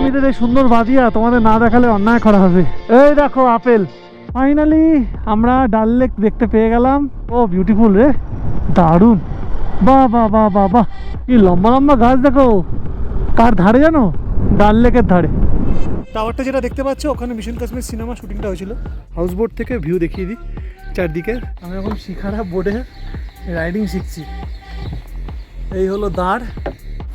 কাশ্মীরের এই সুন্দর বাদিয়া তোমাদের না দেখালে অন্যায় করা হবে। এই দেখো আপেল, ফাইনালি আমরা ডাল লেক দেখতে পেয়ে গেলাম। ও বিউটিফুল রে, দারুণ, বাহ বাহ বাহ বাহ বাহ, কি লম্বা লম্বা গাছ দেখো। কার ধারে জানো? ডাল লেকের ধারে। টাওয়ারটা যেটা দেখতে পাচ্ছ ওখানে মিশন কাশ্মীর সিনেমা শুটিংটা হয়েছিল। হাউস বোট থেকে ভিউ দেখিয়ে দিই চারদিকে। আমি এখন শিখারা বোর্ডে রাইডিং শিখছি। এই হলো দাঁড়,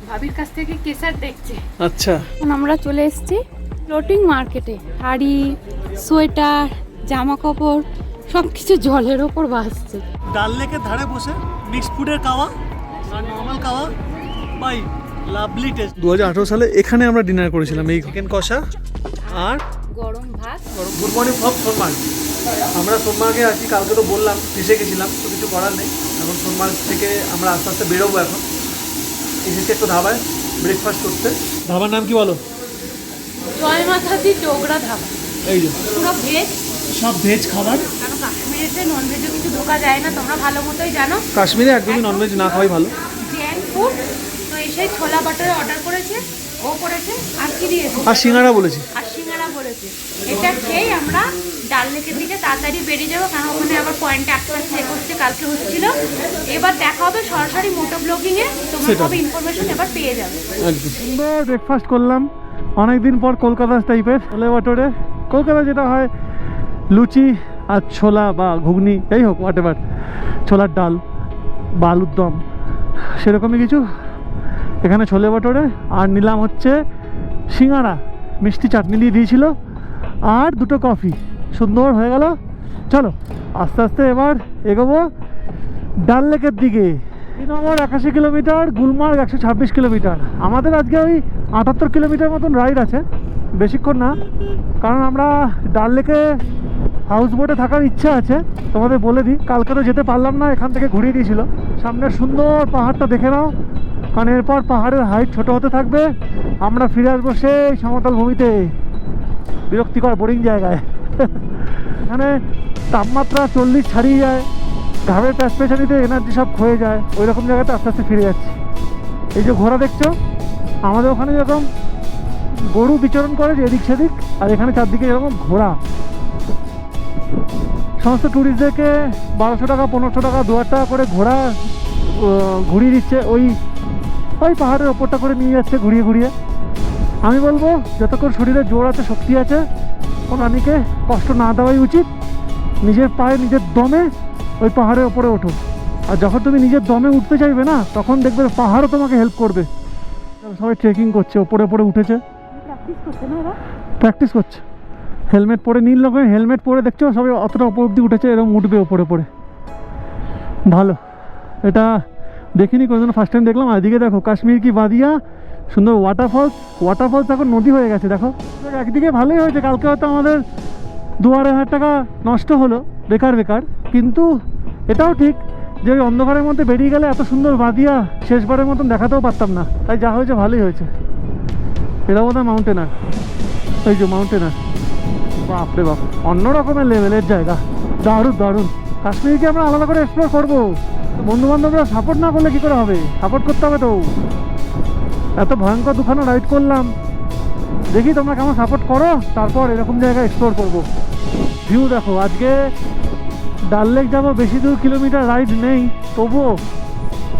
ভাবির কাছ থেকে কেসার দেখছি। আচ্ছা এখন আমরা চলে এসেছি ফ্লোটিং মার্কেটে। শাড়ি, সোয়েটার, জামা কাপড় সব কিছু জলের ওপর ভাসছে। ডাল লেকের ধারে বসে মিক্সড ফুডের কাওয়া আর নর্মাল কাওয়া বাই লাভলি টেস্ট। 2018 সালে এখানে আমরা ডিনার করেছিলাম, এই চিকেন কষা আর গরম ভাত। Good morning from Sonamarg. আমরা সোনমার্গে আছি, কালকে তো বললাম ফেসে গেছিলাম, তো কিছু করার নেই। এখন সোনমার্গ থেকে আমরা আস্তে আস্তে বেরোবো। এখন এসেছি একটু ধাবায় ব্রেকফাস্ট করতে। ধাবার নাম কি বলো? জয় মাতাজি ডোগরা ধাবা। এই যে পুরো ভেজ, সব ভেজ খাবার। কারণ কাশ্মীরেতে ননভেজও কিছু ঢোকা যায় না, তোমরা ভালো মতোই জানো। কাশ্মীরে একদমই ননভেজ না খাওয়াই ভালো। জেন ফুড। তো এসে ছোলা বাটারে অর্ডার করেছে, ও করেছে, আর কি দিয়েছে? আর সিঙ্গারা বলেছি। আর সিঙ্গারা বলেছে। এটা খেয়ে আমরা ডাল লেকের দিকে তাড়াতাড়ি বেরিয়ে যাবো, কারণ ওখানে আবার পয়েন্টে একটা চেক হচ্ছে, কালকে হচ্ছিল। এবার দেখা হবে সরাসরি মোটো ব্লগিংয়ে, তোমরা সব ইনফরমেশন এবার পেয়ে যাবে। একদম সুন্দর ব্রেকফাস্ট করলাম অনেকদিন পর, কলকাতা টাইপের ছোলে বাটোরে। কলকাতা যেটা হয় লুচি আর ছোলা বা ঘুগনি, এই হোক হোয়াট এভার, ছোলার ডাল বা আলুর দম, সেরকমই কিছু এখানে ছোলে বাটোরে। আর নিলাম হচ্ছে সিঙ্গারা, মিষ্টি চাটনি দিয়ে দিয়েছিল, আর দুটো কফি। সুন্দর হয়ে গেল। চলো আস্তে আস্তে এবার এগোবো ডাল লেকের দিকে। Srinagar 81 kilometre, Gulmarg 126 kilometre. আমাদের আজকে ওই 78 কিলোমিটার মতন রাইড আছে, বেশিক্ষণ না। কারণ আমরা ডাল লেকে হাউস বোটে থাকার ইচ্ছা আছে। তোমাদের বলে দিই, কালকে তো যেতে পারলাম না, এখান থেকে ঘুরিয়ে দিয়েছিল। সামনের সুন্দর পাহাড়টা দেখে নাও, কারণ এরপর পাহাড়ের হাইট ছোট হতে থাকবে। আমরা ফিরে আসবো সেই সমতল ভূমিতে, বিরক্তিকর বোরিং জায়গায়। এখানে তাপমাত্রা 40 ছাড়িয়ে যায়, ঘামের প্যাচপেচানিতে এনার্জি সব ক্ষয়ে যায়। ওই রকম জায়গাতে আস্তে আস্তে ফিরে যাচ্ছি। এই যে ঘোড়া দেখছো, আমাদের ওখানে যেরকম গরু বিচরণ করে যে এদিক সেদিক, আর এখানে চারদিকে এরকম ঘোড়া। সমস্ত ট্যুরিস্টদেরকে 1200 টাকা 1500 টাকা 2000 টাকা করে ঘোড়া ঘুরিয়ে দিচ্ছে, ওই পাহাড়ের ওপরটা করে নিয়ে যাচ্ছে ঘুরিয়ে ঘুরিয়ে। আমি বলবো যতক্ষণ শরীরে জোর আছে, শক্তি আছে, প্রাণীকে কষ্ট না দেওয়াই উচিত। নিজের পায়ে নিজের দমে ওই পাহাড়ের ওপরে ওঠো। আর যখন তুমি নিজের দমে উঠতে চাইবে না, তখন দেখবে পাহাড়ও তোমাকে হেল্প করবে। সবাই ট্রেকিং করছে, ওপরে ওপরে উঠেছে, প্র্যাকটিস করছে। হেলমেট পরে, নীল রকমের হেলমেট পরে দেখছো সবাই অতটা ওপর অব্দি উঠেছে, এরকম উঠবে ওপরে পরে। ভালো, এটা দেখিনি কোনোদিন, ফার্স্ট টাইম দেখলাম। আর এদিকে দেখো কাশ্মীর কি বাদিয়া, সুন্দর ওয়াটারফলস এখন নদী হয়ে গেছে দেখো। একদিকে ভালোই হয়েছে, কালকে হয়তো আমাদের 2-2,500 টাকা নষ্ট হলো বেকার। কিন্তু এটাও ঠিক যে ওই অন্ধকারের মধ্যে বেরিয়ে গেলে এত সুন্দর বাদিয়া শেষবারের মতন দেখাতেও পারতাম না। তাই যা হয়েছে ভালোই হয়েছে। এটা বোধ হয় মাউন্টেনার, এই যে মাউন্টেনার। বাপরে বাপ, অন্য রকমের লেভেলের জায়গা, দারুণ। কাশ্মীরকে আমরা আলাদা করে এক্সপ্লোর করবো। বন্ধু বান্ধবরা সাপোর্ট না করলে কি করে হবে? সাপোর্ট করতে হবে তো। এত ভয়ঙ্কর দুখানা রাইড করলাম, দেখি তোমরা কেমন সাপোর্ট করো, তারপর এরকম জায়গায় এক্সপ্লোর করবো। ভিউ দেখো, আজকে ডাল লেক যাবো, বেশি দূর কিলোমিটার রাইড নেই, তবুও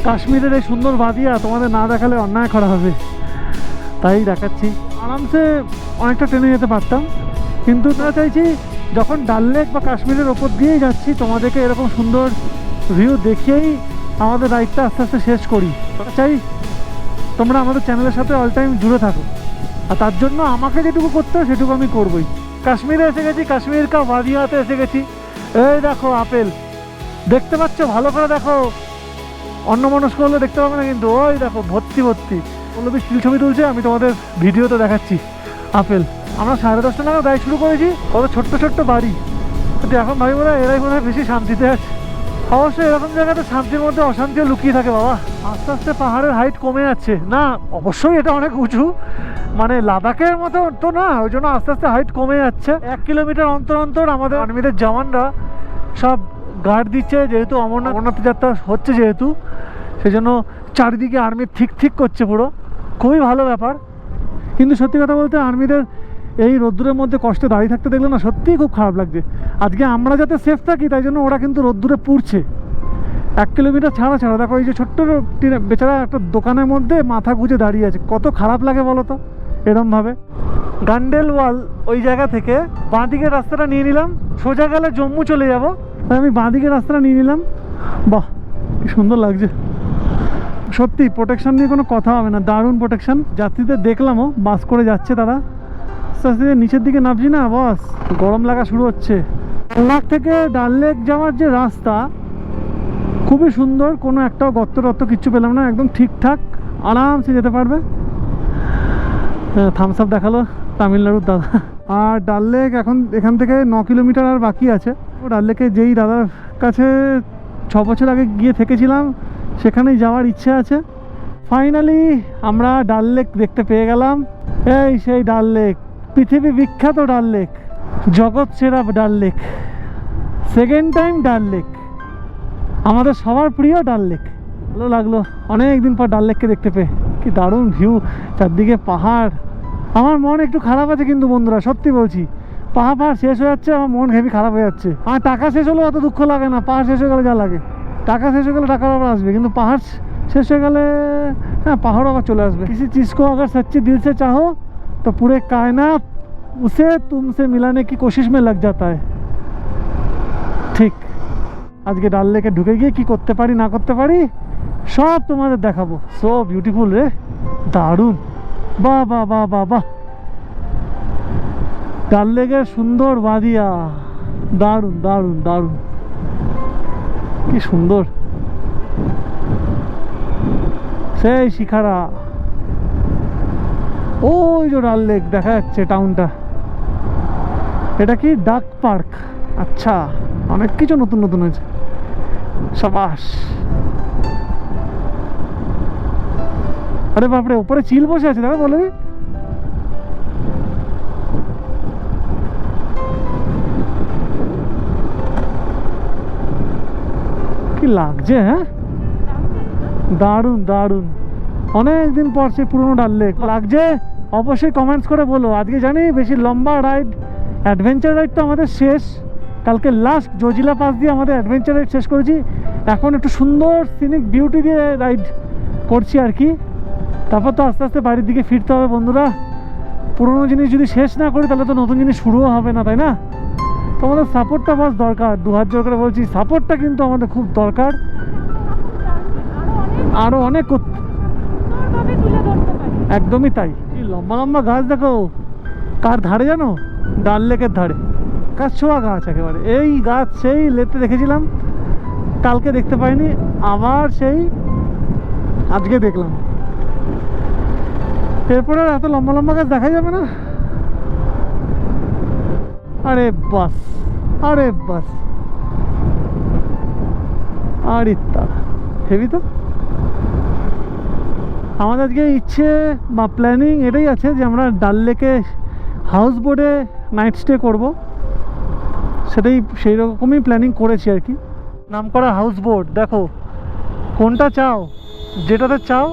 কাশ্মীরের এই সুন্দর বাদিয়া তোমাদের না দেখালে অন্যায় করা হবে, তাই দেখাচ্ছি। আরামসে অনেকটা ট্রেনে যেতে পারতাম, কিন্তু তারা চাইছি যখন ডাল লেক বা কাশ্মীরের ওপর দিয়েই যাচ্ছি, তোমাদেরকে এরকম সুন্দর ভিউ দেখিয়েই আমাদের রাইডটা আস্তে আস্তে শেষ করি। চাই তোমরা আমাদের চ্যানেলের সাথে অল টাইম জুড়ে থাকো, আর তার জন্য আমাকে যেটুকু করতে হয় সেটুকু আমি করবই। কাশ্মীরে এসে গেছি, কাশ্মীর কা বাদিয়াতে এসে গেছি। এই দেখো আপেল, দেখতে পাচ্ছ? ভালো করে দেখো, অন্য মনস্ক হলে দেখতে পাবে না, কিন্তু ওই দেখো ভর্তি পল্লবী স্টিল ছবি তুলছে, আমি তোমাদের ভিডিওতে দেখাচ্ছি আপেল। আমরা 10:30 নাগাদ রাইড শুরু করেছি, কত ছোট্ট বাড়ি, কিন্তু এখন ভাই বলে এরাই মনে হয় বেশি শান্তিতে আছে। অবশ্যই এরকম জায়গাতে শান্তির মধ্যে অশান্তিও লুকিয়ে থাকে বাবা। আস্তে আস্তে পাহাড়ের হাইট কমে যাচ্ছে না, অবশ্যই এটা অনেক উঁচু, মানে লাদাখের মতো তো না, ওই জন্য আস্তে আস্তে হাইট কমে যাচ্ছে। 1 কিলোমিটার অন্তর আমাদের আর্মিদের জওয়ানরা সব গার্ড দিচ্ছে, যেহেতু অমরনাথ যাত্রা হচ্ছে, যেহেতু সেই জন্য চারিদিকে আর্মি ঠিক করছে পুরো, খুবই ভালো ব্যাপার। কিন্তু সত্যি কথা বলতে আর্মিদের এই রোদ্দুরের মধ্যে কষ্টে দাঁড়িয়ে থাকতে দেখলে না সত্যিই খুব খারাপ লাগছে। আজকে আমরা যাতে সেফ থাকি তাই জন্য ওরা কিন্তু রোদ্দুরে পুড়ছে 1 কিলোমিটার ছাড়া ছাড়া। দেখো এই যে ছোট্ট বেচারা একটা দোকানের মধ্যে মাথা গুঁজে দাঁড়িয়ে আছে, কত খারাপ লাগে বলো তো এরমভাবে। গান্ডেলওয়াল ওই জায়গা থেকে বাঁ দিকের রাস্তাটা নিয়ে নিলাম, সোজা গেলে জম্মু চলে যাব, তাই আমি বাঁ দিকের রাস্তাটা নিয়ে নিলাম। বাহ কি সুন্দর লাগছে সত্যি, প্রোটেকশন নিয়ে কোনো কথা হবে না, দারুণ প্রোটেকশন। যাত্রীদের দেখলামও বাস করে যাচ্ছে তারা, আস্তে আস্তে নিচের দিকে নামছি না বাস, গরম লাগা শুরু হচ্ছে। সোমনাথ থেকে ডাল লেক যাওয়ার যে রাস্তা খুবই সুন্দর, কোনো একটাও গর্ত টর্ত কিচ্ছু পেলাম না, একদম ঠিকঠাক আরামসে যেতে পারবে। থামস আপ দেখালো তামিলনাড়ুর দাদা। আর ডাল লেক এখন এখান থেকে 9 কিলোমিটার আর বাকি আছে। ডাল লেকে যেই দাদার কাছে 6 বছর আগে গিয়ে থেকেছিলাম সেখানেই যাওয়ার ইচ্ছে আছে। ফাইনালি আমরা ডাল লেক দেখতে পেয়ে গেলাম। এই সেই ডাল লেক, পৃথিবী বিখ্যাত ডাল লেক, জগৎ সেরা ডাল লেক, সেকেন্ড টাইম ডাল লেক, আমাদের সবার প্রিয় ডাল লেক। ভালো লাগলো অনেক দিন পর ডাল লেককে দেখতে পেয়ে, কি দারুণ ভিউ, চারদিকে পাহাড়। আমার মন একটু খারাপ আছে কিন্তু বন্ধুরা, সত্যি বলছি, পাহাড় শেষ হয়ে যাচ্ছে, আমার মন হেভি খারাপ হয়ে যাচ্ছে। আমার টাকা শেষ হলেও অত দুঃখ লাগে না, পাহাড় শেষ হয়ে গেলে যা লাগে। টাকা শেষ হয়ে গেলে টাকার আবার আসবে, কিন্তু পাহাড় শেষ হয়ে গেলে হ্যাঁ পাহাড়ও আবার চলে আসবে। किसी चीज़ को अगर सच्चे दिल से चाहो तो पूरे कायनात उसे तुमसे मिलाने की कोशिश में लग जाता है। ঠিক আজকে ডাল লেকে ঢুকে গিয়ে কি করতে পারি না করতে পারি সব তোমাদের দেখাবো। সো বিউটিফুল রে, দারুণ, বাহ বাহ বাহ বাহ বাহ, ডাল লেকের সুন্দর বাদিয়া, দারুণ দারুণ দারুণ, কি সুন্দর সেই শিখারা। ওই যে ডাল লেক দেখা যাচ্ছে টাউনটা, এটা কি ডাক পার্ক? আচ্ছা, অনেক কিছু নতুন নতুন হয়েছে, সাবাস। আরে বাপরে, উপরে চিল বসে আছে, দেখো বলে কি লাগছে। হ্যাঁ দারুণ দারুণ, অনেক দিন পর সে পুরনো ডাল লেক লাগছে। অবশ্যই কমেন্টস করে বলো। আজকে জানি বেশি লম্বা রাইড, অ্যাডভেঞ্চার রাইড তো আমাদের শেষ, কালকে লাস্ট জজিলা পাস দিয়ে আমাদের অ্যাডভেঞ্চার রাইড শেষ করেছি। এখন একটু সুন্দর সিনিক বিউটি দিয়ে রাইড করছি আর কি। তারপর তো আস্তে আস্তে বাড়ির দিকে ফিরতে হবে বন্ধুরা। পুরোনো জিনিস যদি শেষ না করি তাহলে তো নতুন জিনিস শুরুও হবে না, তাই না? তোমাদের সাপোর্টটা বাস দরকার, 2 হাত জোর করে বলছি, সাপোর্টটা কিন্তু আমাদের খুব দরকার। আরও অনেক একদমই তাই। এই লম্বা লম্বা গাছ দেখো, কার ধারে জানো? ডাল লেকের ধারে, গাছ ছোঁয়া গাছ একেবারে। এই গাছ সেই লেতে দেখেছিলাম, কালকে দেখতে পাইনি, আবার সেই আজকে দেখলাম। এরপরে আর এত লম্বা লম্বা গাছ দেখা যাবে না। আরে বাস, আরে বাস, আরে তারা হেভি তো। আমাদের আজকে ইচ্ছে বা প্ল্যানিং এটাই আছে যে আমরা ডাল লেকে হাউস বোটে নাইট স্টে করবো, সেটাই সেই রকমই প্ল্যানিং করেছি আর কি। নাম করা হাউস বোট, দেখো কোনটা চাও, যেটাতে চাও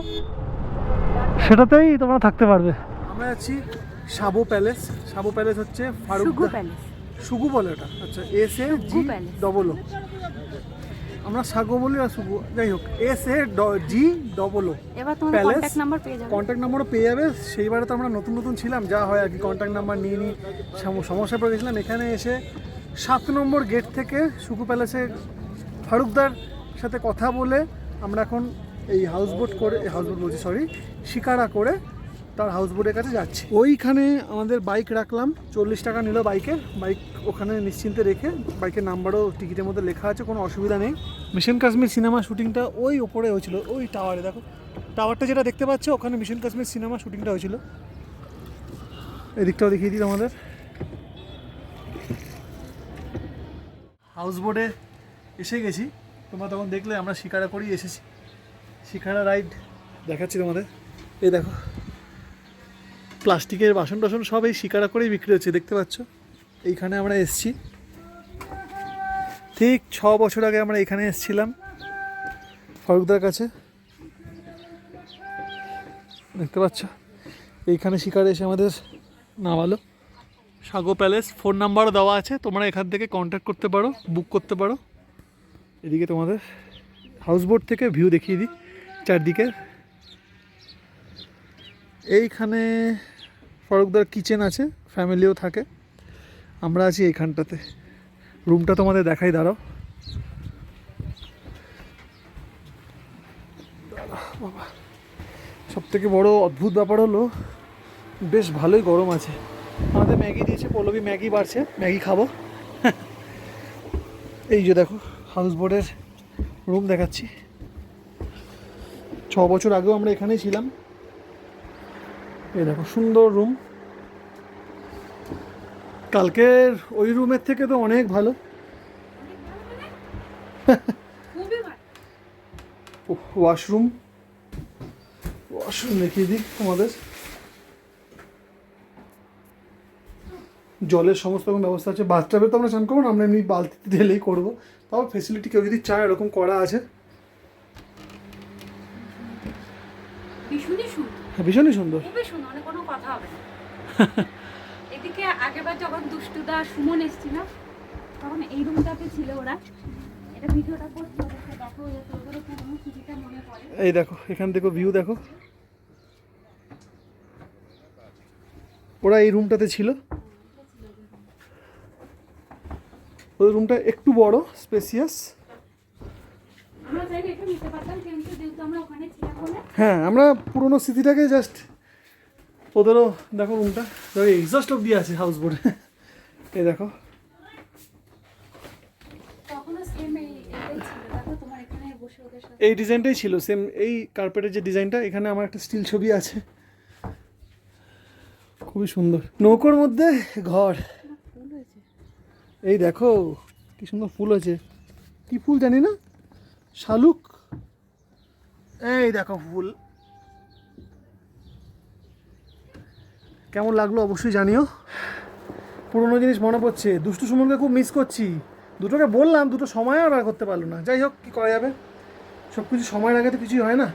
সেটাতেই তোমরা থাকতে পারবে। আমরা আছি সাবো প্যালেস। সাবো প্যালেস হচ্ছে সুগু প্যালেস, সুগু বলে ওটা, আচ্ছা SAG ডবল ও, আমরা সাগো বলি আর সুগু, যাই হোক SAG ডবল ও। এবার তোমার কন্টাক্ট নাম্বার পেয়ে যাবে, কন্ট্যাক্ট নাম্বারও পেয়ে যাবে। সেইবারে তো আমরা নতুন নতুন ছিলাম, যা হয় আর কি, কন্ট্যাক্ট নাম্বার নিয়ে নিই, সমস্যায় পড়ে গেছিলাম। এখানে এসে 7 নম্বর গেট থেকে সুগু প্যালেসে ফারুকদার সাথে কথা বলে আমরা এখন এই হাউসবোট করে, হাউসবোট বলছি সরি, শিকারা করে তার হাউসবোটের কাছে যাচ্ছি। ওইখানে আমাদের বাইক রাখলাম, 40 টাকা নিল বাইকের। বাইক ওখানে নিশ্চিন্তে রেখে, বাইকের নাম্বারও টিকিটের মধ্যে লেখা আছে, কোনো অসুবিধা নেই। মিশন কাশ্মীর সিনেমা শুটিংটা ওই ওপরে হয়েছিল, ওই টাওয়ারে, দেখো টাওয়ারটা যেটা দেখতে পাচ্ছ, ওখানে মিশন কাশ্মীর সিনেমা শুটিংটা হয়েছিল। এদিকটাও দেখিয়ে দিই আমাদের। হাউসবোটে এসে গেছি, তোমরা তখন দেখলে আমরা শিকারা করেই এসেছি। শিকারা রাইড দেখাচ্ছি তোমাদের। এই দেখো প্লাস্টিকের বাসন টাসন সব এই শিকারা করেই বিক্রি হচ্ছে, দেখতে পাচ্ছ। এইখানে আমরা এসেছি ঠিক 6 বছর আগে, আমরা এখানে এসেছিলাম ফারুকদার কাছে, দেখতে পাচ্ছ। এইখানে শিকারে এসে আমাদের নামালো। সাগো প্যালেস, ফোন নাম্বারও দেওয়া আছে, তোমরা এখান থেকে কন্ট্যাক্ট করতে পারো, বুক করতে পারো। এদিকে তোমাদের হাউসবোট থেকে ভিউ দেখিয়ে দিই চারদিকে। এইখানে ফরকদার কিচেন আছে, ফ্যামিলিও থাকে। আমরা আছি এইখানটাতে। রুমটা তোমাদের দেখাই, দাঁড়াও। বাবা, সব থেকে বড় অদ্ভুত ব্যাপার হলো বেশ ভালোই গরম আছে। আমাদের ম্যাগি দিয়েছে, পল্লবী ম্যাগি বাড়ছে, ম্যাগি খাবো। এই যে দেখো হাউস বোটের রুম দেখাচ্ছি। 6 বছর আগেও আমরা এখানেই ছিলাম। এই দেখো সুন্দর রুম। কালকের ওই রুমের থেকে তো অনেক ভালো। ওয়াশরুম দেখিয়ে দিই তোমাদের। জলের সমস্ত রকম ব্যবস্থা আছে। বাথটাবে তো আমরা স্নান করবো না, আমরা এমনি বালতিতে ঢেলেই করবো। তাও ফেসিলিটি কেউ যদি চায় এরকম করা আছে। হ্যাঁ, ভীষণই সুন্দর। মানে কোনো কথা হবে না। এদিকে আগেরবার যখন দুষ্টুদা সুমন এসেছিল তখন এই রুমটাতে ছিল ওরা। এটা ভিডিওটা করতে দেখো, ওদের পুরনো স্মৃতিটা মনে পড়ে। এই দেখো এখান থেকে ভিউ দেখো। ওরা এই রুমটাতে ছিল। ওই রুমটা একটু বড়, স্পেসিয়াস। আমরা চাইলে এটা নিতে পারতাম, কিন্তু যেহেতু আমরা ওখানে ছিলাম বলে। হ্যাঁ, আমরা পুরোনো স্মৃতিটাকে জাস্ট। ওদেরও দেখো রুমটা, দেখো এক্সস্ট অব্দি আছে হাউস বোটে। এই দেখো তখনও সেম এইটাই ছিল। দেখো তোমার এখানে বসে ওদের সাথে এই ডিজাইনটাই ছিল, সেম এই কার্পেটের যে ডিজাইনটা। এখানে আমার একটা স্টিল ছবি আছে, খুবই সুন্দর। নৌকোর মধ্যে ঘর। ফুল হয়েছে। এই দেখো কি সুন্দর ফুল আছে। কি ফুল জানি না, শালুক। এই দেখো ফুল। কেমন লাগলো অবশ্যই জানিও। পুরোনো জিনিস মনে পড়ছে। দুষ্টু সুমনকে খুব মিস করছি। দুটোকে বললাম, দুটো সময় আর বার করতে পারলো না। যাই হোক, কী করা যাবে, সব কিছু সময়ের আগে তো কিছুই হয় না।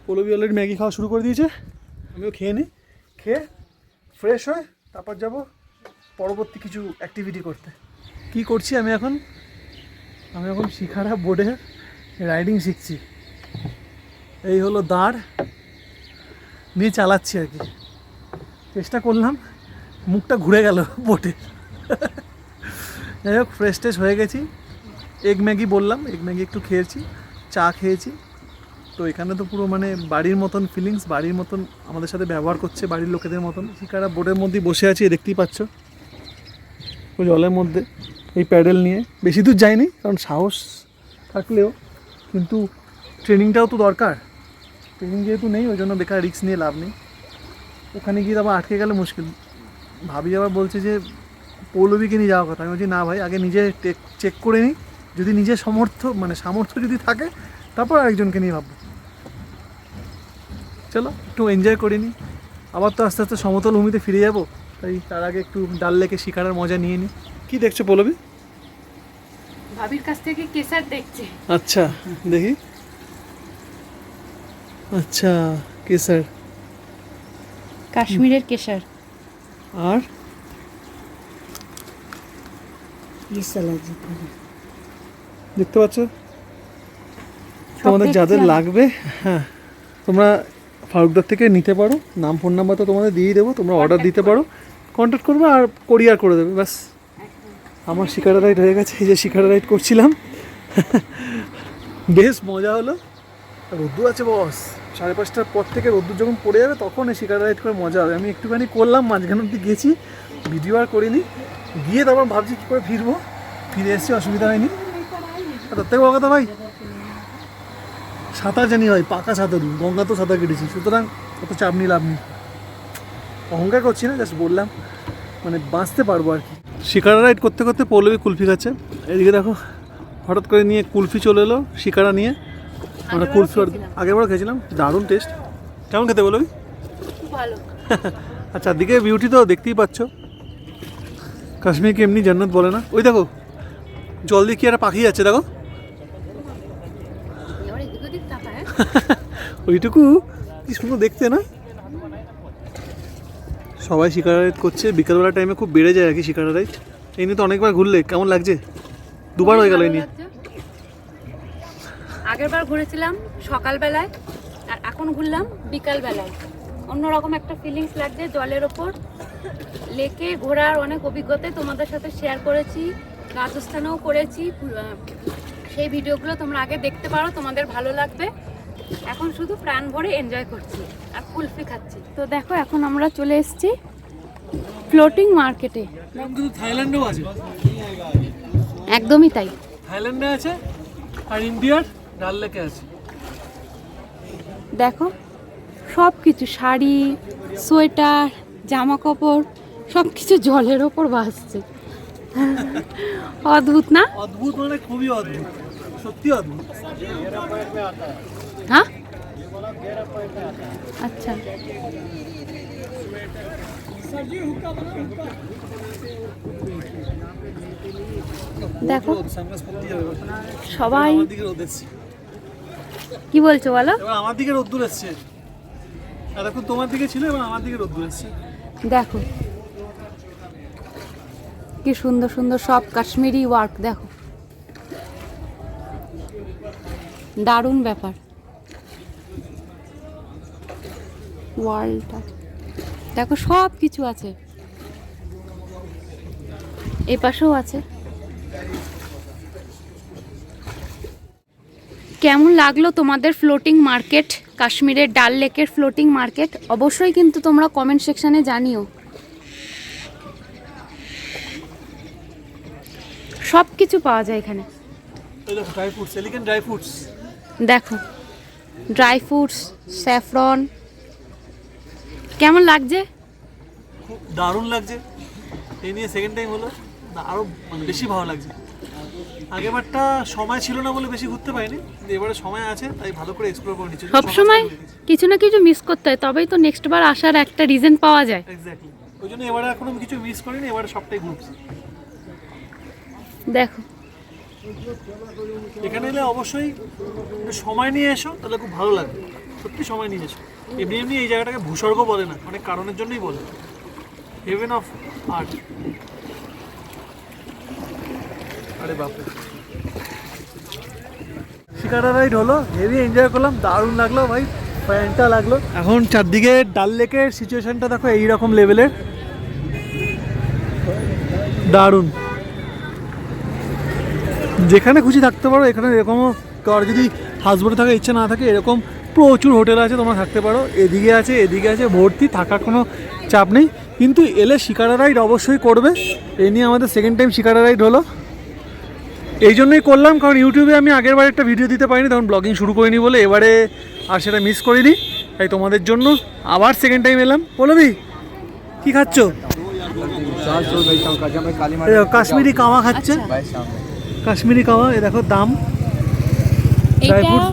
পল্লবী অলরেডি ম্যাগি খাওয়া শুরু করে দিয়েছে, আমিও খেয়ে নিই। খেয়ে ফ্রেশ হয়ে তারপর যাব পরবর্তী কিছু অ্যাক্টিভিটি করতে। কি করছি আমি এখন শিখারা বোর্ডে রাইডিং শিখছি। এই হলো দাঁড় নিয়ে চালাচ্ছি আর কি। চেষ্টা করলাম, মুখটা ঘুরে গেল বোটে। যাই হোক, ফ্রেশ ট্রেশ হয়ে গেছি। এগ ম্যাগি বললাম, এগ ম্যাগি একটু খেয়েছি, চা খেয়েছি। তো এখানে তো পুরো মানে বাড়ির মতন ফিলিংস, বাড়ির মতন আমাদের সাথে ব্যবহার করছে, বাড়ির লোকেদের মতন। শিকারা বোটের মধ্যেই বসে আছি, দেখতেই পাচ্ছ, ওই জলের মধ্যে এই প্যাডেল নিয়ে। বেশি দূর যাইনি, কারণ সাহস থাকলেও কিন্তু ট্রেনিংটাও তো দরকার। ট্রেনিং যেহেতু নেই, ওই জন্য বেকার রিস্ক নিয়ে লাভ নেই। ওখানে গিয়ে আবার আটকে গেলে মুশকিল। ভাবি আবার বলছে যে পৌলবীকে নিয়ে যাওয়ার কথা। আমি বলছি না ভাই, আগে নিজে চেক করে নিই, যদি নিজের সামর্থ্য যদি থাকে তারপর আরেকজনকে নিয়ে ভাববো। চলো একটু এনজয় করে নিই। আবার তো আস্তে আস্তে সমতল ভূমিতে ফিরে যাবো, তাই তার আগে একটু ডাল লেকে শিকারের মজা নিয়ে নিই। কি দেখছো পৌলবী? ভাবির কাছ থেকে কেসার দেখছে। আচ্ছা দেখি। আচ্ছা, কেসার, কাশ্মীরের কেসার। আর দেখতে পাচ্ছ তোমাদের যাদের লাগবে, হ্যাঁ তোমরা ফারুকদার থেকে নিতে পারো। নাম ফোন নাম্বার তো তোমাদের দিয়ে দেবো, তোমরা অর্ডার দিতে পারো, কন্ট্যাক্ট করবে আর কোরিয়ার করে দেবে ব্যাস। আমার শিকারা রাইড হয়ে গেছে। এই যে শিকারা রাইড করছিলাম, বেশ মজা হলো। রোদ্দুর আছে বস, 5:30টার পর থেকে রোদ্দুর যখন পড়ে যাবে তখন এই শিকারা রাইড করে মজা হবে। আমি একটুখানি করলাম, মাঝখানে অব্দি গেছি, ভিডিও আর করিনি। গিয়ে তারপর ভাবছি কী করে ফিরবো, ফিরে এসেছি, অসুবিধা হয়নি। তার থেকে বড় কথা ভাই, সাঁতার জানি ভাই, পাকা সাঁতারু, গঙ্গা তো সাঁতার কেটেছি, সুতরাং অত চাপ নিয়ে লাভ নেই। অহংকার করছি না, জাস্ট বললাম মানে বাঁচতে পারবো আর কি। শিকারা রাইড করতে করতে পৌলবী কুলফি খাচ্ছে। এদিকে দেখো হঠাৎ করে নিয়ে কুলফি চলে এলো শিকারা নিয়ে। আমরা কুলফি আগেরবার খেয়েছিলাম, দারুণ টেস্ট। কেমন খেতে বলবি? ভালো। আচ্ছা, দিকে বিউটি তো দেখতেই পাচ্ছ, কাশ্মীরকে এমনি জান্নাত বলে না। ওই দেখো জল দিয়ে কি একটা পাখি যাচ্ছে, দেখো ওইটুকু কি সুন্দর দেখতে না। সবাই শিকারা রাইড করছে, বিকালবেলা টাইমে খুব বেড়ে যায় আর কি শিকারা রাইড। এই নিয়ে তো অনেকবার ঘুরলে, কেমন লাগছে? দুবার হয়ে গেল এই নিয়ে। আগেরবার ঘুরেছিলাম সকালবেলায় আর এখন ঘুরলাম বিকালবেলায়, অন্যরকম একটা ফিলিংস লাগছে। জলের ওপর লেকে ঘোরার অনেক অভিজ্ঞতা তোমাদের সাথে শেয়ার করেছি, রাজস্থানেও করেছি, সেই ভিডিওগুলো তোমরা আগে দেখতে পারো, তোমাদের ভালো লাগবে। এখন শুধু প্রাণ ভরে এনজয় করছি আর কুলফি খাচ্ছি। তো দেখো এখন আমরা চলে এসেছি ফ্লোটিং মার্কেটে। কিন্তু থাইল্যান্ডেও আছে, একদমই তাই, থাইল্যান্ডে আছে আর ইন্ডিয়ার ডাল লেকে আছে। দেখো সব কিছু, শাড়ি, সোয়েটার, জামা কাপড় সব কিছু জলের ওপর ভাসছে। অদ্ভুত না? অদ্ভুত মানে খুবই অদ্ভুত, সত্যি অদ্ভুত। হ্যাঁ আচ্ছা, দেখো সবাই কি বলছো বলো? এবার আমার দিকে রোদ্দুর এসছে, আর এখন তোমার দিকে ছিল, এবার আমার দিকে রোদ্দুর এসছে। দেখো কি সুন্দর সুন্দর সব কাশ্মীরি ওয়ার্ক, দেখো দারুণ ব্যাপার। ওয়ার্ল্ডটা দেখো সব কিছু আছে, এই পাশেও আছে। কেমন লাগলো তোমাদের ফ্লোটিং মার্কেট, কাশ্মীরের ডাল লেকের ফ্লোটিং মার্কেট? অবশ্যই কিন্তু তোমরা কমেন্ট সেকশনে জানিও। সব কিছু পাওয়া যায় এখানে। দেখো dry fruits, elegant dry fruits, দেখো ড্রাই ফ্রুটস, স্যাফরন। কেমন লাগছে? খুব দারুণ লাগছে। এই নিয়ে সেকেন্ড টাইম হলো, আরও বেশি ভালো লাগছে। আগেরবারটা সময় ছিল না বলে বেশি ঘুরতে পারিনি, কিন্তু এবারে সময় আছে তাই ভালো করে এক্সপ্লোর করে নিচ্ছি। সব সময় কিছু না কিছু মিস করতে হয়, তবেই তো নেক্সট বার আসার একটা রিজন পাওয়া যায়। এক্স্যাক্টলি, ওই জন্য এবারে এখন আমি কিছু মিস করিনি, এবারে সবটাই ঘুরছি। দেখো এখানে এলে অবশ্যই একটু সময় নিয়ে এসো, তাহলে খুব ভালো লাগবে। সত্যি সময় নিয়ে এসো। এমনি এমনি এই জায়গাটাকে ভূস্বর্গ বলে না, অনেক কারণের জন্যই বলে হেভেন অফ আর্ট। আরে বাপরে, শিকারা রাইড হলো, হেভি এনজয় করলাম, দারুণ লাগলো ভাই, ফ্যানটা লাগলো। এখন চারদিকে ডাল লেকের সিচুয়েশনটা দেখো এইরকম লেভেলের, দারুণ। যেখানে খুশি থাকতে পারো এখানে, এরকমও কার যদি হাউসবোটে থাকার ইচ্ছা না থাকে, এরকম প্রচুর হোটেল আছে, তোমরা থাকতে পারো। এদিকে আছে, এদিকে আছে, ভর্তি, থাকার কোনো চাপ নেই। কিন্তু এলে শিকারা রাইড অবশ্যই করবে। এই নিয়ে আমাদের সেকেন্ড টাইম শিকারা রাইড হলো, এই জন্যই করলাম কারণ ইউটিউবে আমি আগেরবার একটা ভিডিও দিতে পারিনি, তখন ব্লগিং শুরু করিনি বলে, এবারে আর সেটা মিস করিনি, তাই তোমাদের জন্য আবার সেকেন্ড টাইম এলাম। বলবি কি খাচ্ছ? কাশ্মীরি কাওয়া খাচ্ছে, কাশ্মীরি কাওয়া। এ দেখো দাম, ড্রাই এটা ফ্রুটস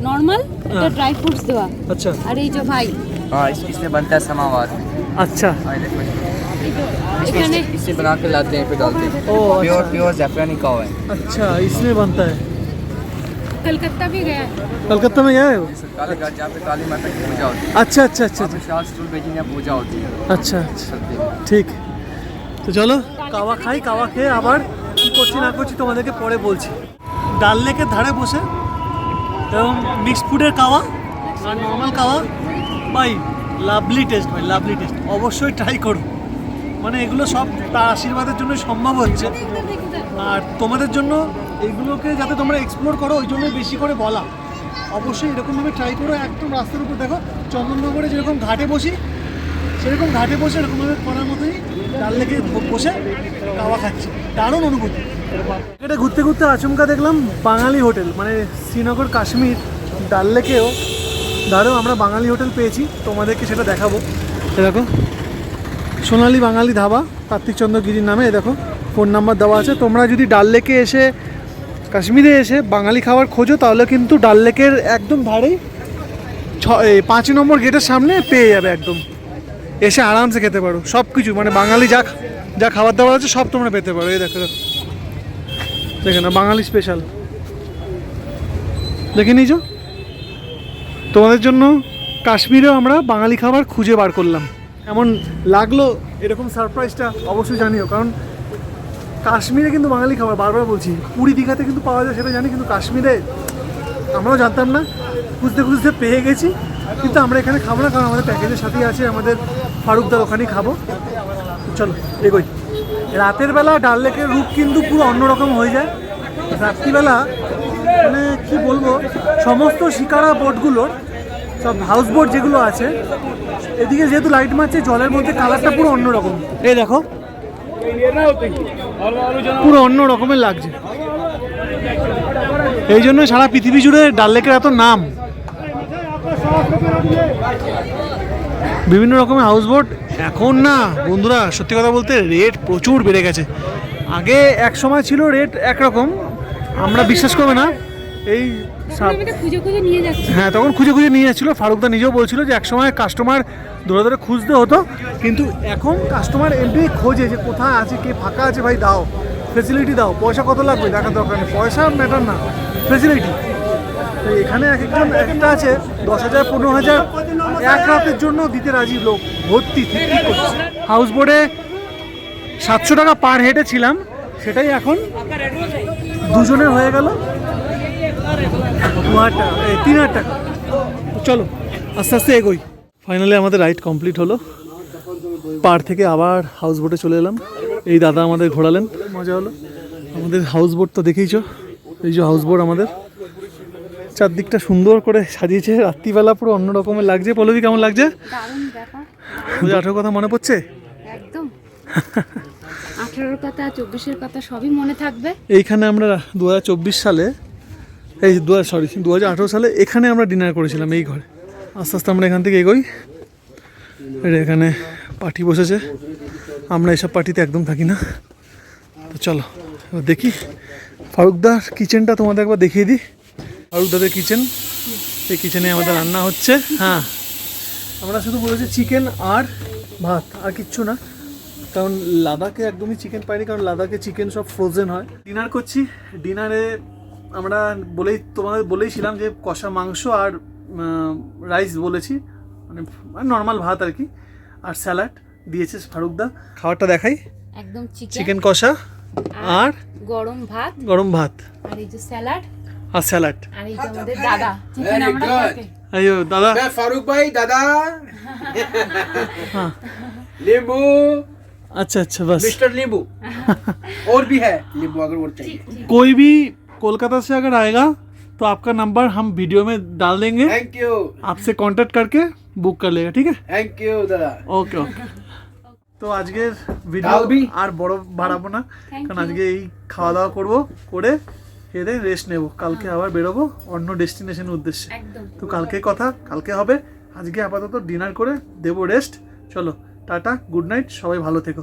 নরমাল, এটা ড্রাই ফ্রুটস দেওয়া। আচ্ছা আর এই যে ভাই, हाँ इसमें बनता है समावार। আচ্ছা हाँ, देखो এখানে इससे बना के लाते हैं, पे डालते हैं। ओ प्योर अच्छा प्योर जैफरानी कावा है। अच्छा, इसमें बनता है। कलकत्ता भी गया है। कलकत्ता में गया है वो? काली घाट जहाँ पे काली माता की पूजा होती है, अच्छा अच्छा अच्छा वहाँ पे शाह स्टूल बेची में पूजा होती है। अच्छा अच्छा, ঠিক। তো চলো কাওয়া খাই, কাওয়া খেয়ে আবার কী করছি না করছি তোমাদেরকে পরে বলছি। ডাল লেকের ধারে বসে এবং মিক্সড ফুডের কাওয়া আর নর্মাল কাওয়া, ভাই লাভলি টেস্ট, ভাই লাভলি টেস্ট, অবশ্যই ট্রাই করো। মানে এগুলো সব তার আশীর্বাদের জন্য সম্ভব হচ্ছে, আর তোমাদের জন্য এইগুলোকে যাতে তোমরা এক্সপ্লোর করো ওই জন্য বেশি করে বলা। অবশ্যই এরকমভাবে ট্রাই করো। একদম রাস্তার উপর দেখো, চন্দননগরে যেরকম ঘাটে বসি সেরকম ঘাটে বসে এরকমভাবে করার মতোই ডাল লেকে বসে কাওয়া খাচ্ছি, দারুণ অনুভূতি। এটা ঘুরতে ঘুরতে আচমকা দেখলাম বাঙালি হোটেল, মানে শ্রীনগর কাশ্মীর ডাল লেকেও ধারেও আমরা বাঙালি হোটেল পেয়েছি, তোমাদেরকে সেটা দেখাবো। এ দেখো সোনালী বাঙালি ধাবা, কার্তিক চন্দ্র গিরির নামে। এ দেখো ফোন নাম্বার দেওয়া আছে। তোমরা যদি ডাল লেকে এসে, কাশ্মীরে এসে বাঙালি খাবার খোঁজো তাহলে কিন্তু ডাল লেকের একদম ধারেই 5 নম্বর গেটের সামনে পেয়ে যাবে, একদম এসে আরামসে খেতে পারো সব কিছু। মানে বাঙালি যা যা খাবার দাবার আছে সব তোমরা পেতে পারো। এই দেখো দেখো, দেখে না বাঙালি স্পেশাল, দেখে নিয়েছো? তোমাদের জন্য কাশ্মীরেও আমরা বাঙালি খাবার খুঁজে বার করলাম। এমন লাগলো এরকম সারপ্রাইজটা অবশ্যই জানিও, কারণ কাশ্মীরে কিন্তু বাঙালি খাবার, বারবার বলছি, পুরী দীঘাতে কিন্তু পাওয়া যায় সেটা জানি, কিন্তু কাশ্মীরে আমরাও জানতাম না, খুঁজতে খুঁজতে পেয়ে গেছি। কিন্তু আমরা এখানে খাবো না, কারণ আমাদের প্যাকেজের সাথেই আছে, আমাদের ফারুকদার ওখানেই খাবো। চলো এগোই। রাতের বেলা ডাল লেকের রূপ কিন্তু পুরো অন্যরকম হয়ে যায়। রাত্রিবেলা মানে কি বলবো, সমস্ত শিকারা বোটগুলোর সব হাউস বোট যেগুলো আছে, এদিকে যেহেতু লাইট মারছে, জলের মধ্যে কালারটা পুরো অন্যরকম। এই দেখো পুরো অন্য রকমের লাগছে। এই জন্য সারা পৃথিবী জুড়ে ডাল লেকের এত নাম। বিভিন্ন রকমের হাউস বোট। এখন না বন্ধুরা, সত্যি কথা বলতে রেট প্রচুর বেড়ে গেছে। আগে এক সময় ছিল রেট একরকম, আমরা বিশ্বাস করবে না, এই খুঁজে খুঁজে নিয়ে যাচ্ছি। হ্যাঁ তখন খুঁজে খুঁজে নিয়ে যাচ্ছিলো। ফারুকদা নিজেও বলছিল যে একসময় কাস্টমার ধরে ধরে খুঁজতে হতো, কিন্তু এখন কাস্টমার এমনি খোঁজে যে কোথায় আছে, কে ফাঁকা আছে, ভাই দাও, ফেসিলিটি দাও। পয়সা কত লাগবে দেখার দরকার নেই, পয়সা ম্যাটার না, ফেসিলিটি। তো এখানে এক একজন একটা আছে 10,000 15,000 এক রাতের জন্য দিতে রাজি লোক, ভর্তি তৃপ্তি করছে। হাউস বোটে 700 টাকা পার হেডে ছিলাম, সেটাই এখন দুজনের হয়ে গেল 2,000 টাকা, 3,000 টাকা। চলো আস্তে আস্তে এগোই। ফাইনালি আমাদের রাইড কমপ্লিট হলো। পার থেকে আবার হাউস বোটে চলে এলাম। এই দাদা আমাদের ঘোরালেন, মজা হলো। আমাদের হাউস বোট তো দেখেইছো, এই যে হাউস বোট আমাদের, চারদিকটা সুন্দর করে সাজিয়েছে। রাত্রিবেলা পুরো অন্য রকমের লাগছে। পল্লবী কেমন লাগছে? দারুণ ব্যাপার। 2018 কথা মনে পড়ছে? একদম 18-র কথা 24-এর কথা সবই মনে থাকবে। এইখানে আমরা 2024 সালে, এই 2018 সালে এখানে আমরা ডিনার করেছিলাম এই ঘরে। আস্তে আস্তে আমরা এখান থেকে এগোই। এখানে পার্টি বসেছে, আমরা এসব পার্টিতে একদম থাকি না। তো চলো এবার দেখি ফারুকদার কিচেনটা তোমাদের একবার দেখিয়ে দিই। ফারুকদাদের কিচেন, এই কিচেনে আমাদের রান্না হচ্ছে। হ্যাঁ আমরা শুধু বলেছি চিকেন আর ভাত, আর কিচ্ছু না, কারণ লাদাখে একদমই চিকেন পাইনি, কারণ লাদাখে চিকেন সব ফ্রোজেন হয়। ডিনার করছি। ডিনারে আমরা তোমাদের বলেইছিলাম যে কষা মাংস আর রাইস বলেছি, মানে নর্মাল ভাত আর কি, আর স্যালাড দিয়েছে ফারুকদা। খাবারটা দেখাই, একদম চিকেন কষা আর গরম ভাত, আর এই যে স্যালাড, আর স্যালাড। আর এই যে আমাদের দাদা চিকেন আমরা খাই। আইও দাদা, मैं फारूक भाई दादा हाँ नींबू, अच्छा अच्छा बस मिस्टर नींबू। और भी है नींबू अगर और चाहिए। कोई भी कोलकाता से अगर आएगा तो आपका नंबर हम वीडियो में डाल देंगे, थैंक यू, आपसे कांटेक्ट करके बुक कर लेगा, ठीक है? थैंक यू दादा। ওকে ওকে। তো আজকের ভিডিও ডালবি? আর বড় বাড়াবো না, কারণ আজকে এই খাওয়া দাওয়া করবো, করে খেয়ে রেস্ট নেবো, কালকে আবার বেরোবো অন্য ডেস্টিনেশনের উদ্দেশ্যে। একদম। তো কালকে কথা কালকে হবে, আজকে আপাতত ডিনার করে দেবো রেস্ট। চলো টাটা, গুড নাইট, সবাই ভালো থেকো।